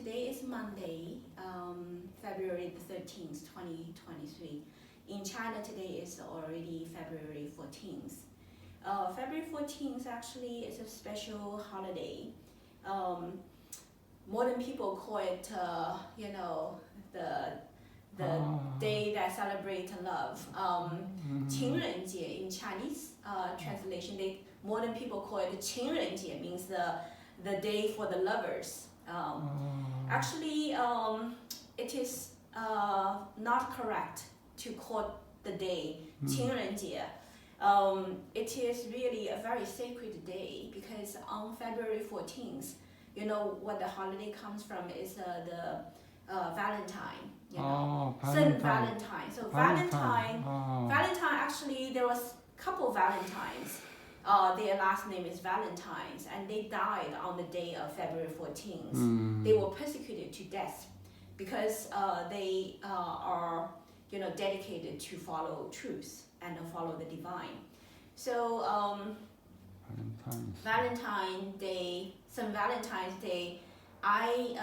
today is Monday, February the 13th, 2023. In China, today is already February 14th. February 14th actually is a special holiday. Modern people call it, the day that celebrates love. 情人节 in Chinese translation, modern people call it 情人节, means the day for the lovers. Actually, it is not correct to call the day 情人节. It is really a very sacred day because on February 14th, you know what the holiday comes from is the Valentine. Saint Valentine. So Valentine actually there was a couple Valentines. Their last name is Valentines, and they died on the day of February 14th. They were persecuted to death because they are dedicated to follow truth and follow the divine. So Valentine's Day, Saint Valentine's Day, I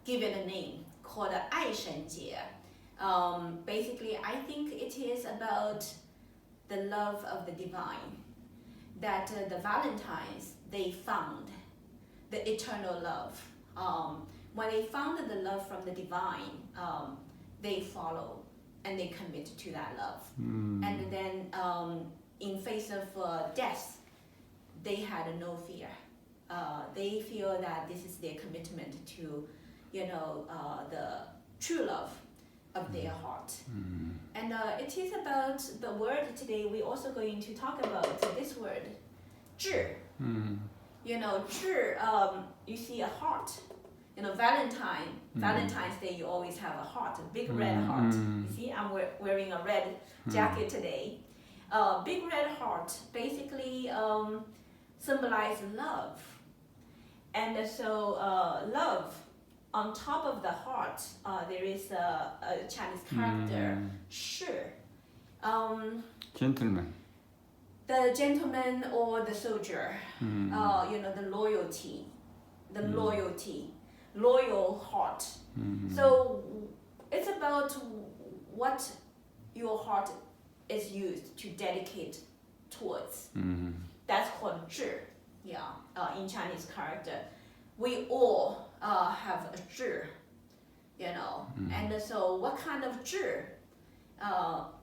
give it a name called 爱神节. Basically, I think it is about the love of the divine, that the Valentines, they found the eternal love. When they found the love from the divine, they follow and they commit to that love. And then in face of death, they had no fear. They feel that this is their commitment to the true love of their heart. And it is about the word today. We're also going to talk about this word, 智. 智, you see a heart. Valentine's Day, you always have a heart, a big red heart. You see, I'm wearing a red jacket today. Big red heart basically symbolizes love. And so love, on top of the heart, there is a Chinese character, 士. Gentleman. The gentleman or the soldier, the loyalty, loyal heart. So it's about what your heart is used to dedicate towards. That's called 智. In Chinese character. We all have a 智, and so what kind of 智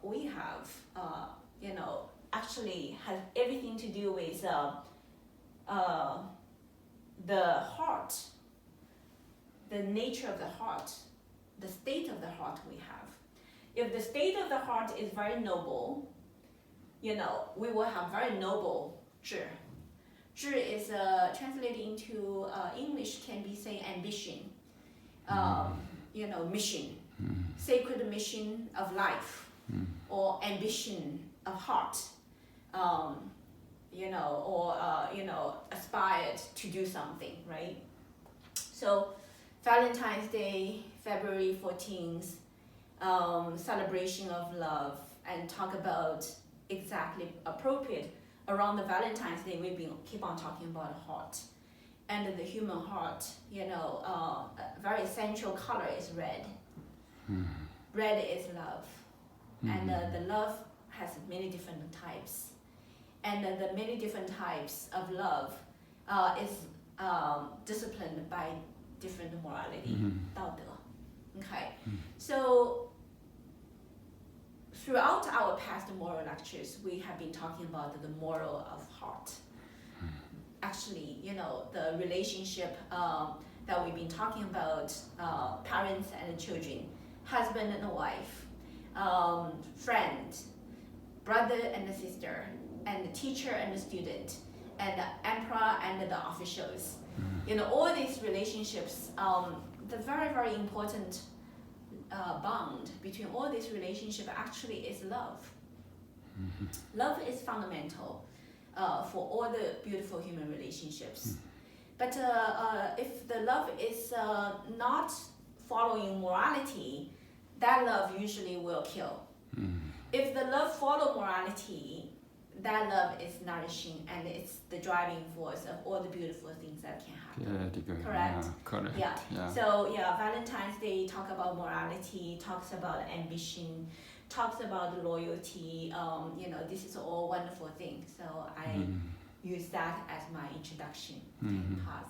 we have, actually has everything to do with the heart, the nature of the heart, the state of the heart we have. If the state of the heart is very noble, we will have very noble 智. 智 is translated into English can be saying ambition, mission, sacred mission of life, or ambition of heart, aspired to do something, right? So Valentine's Day, February 14th, celebration of love, and talk about exactly appropriate. Around the Valentine's Day, we keep on talking about the heart. And the human heart, a very essential color is red. Red is love. And the love has many different types. And the many different types of love is disciplined by different morality, 道德. Okay, so throughout our past moral lectures, we have been talking about the moral of heart. Actually, the relationship that we've been talking about, parents and children, husband and wife, friend, brother and sister, and the teacher and the student, and the emperor and the officials. All these relationships, the very, very important bond between all these relationships actually is love. Love is fundamental for all the beautiful human relationships. But if the love is not following morality, that love usually will kill. If the love follows morality, that love is nourishing and it's the driving force of all the beautiful things that can happen. Correct? Correct. Yeah. So Valentine's Day talks about morality, talks about ambition, talks about loyalty. This is all wonderful things. So I use that as my introduction part.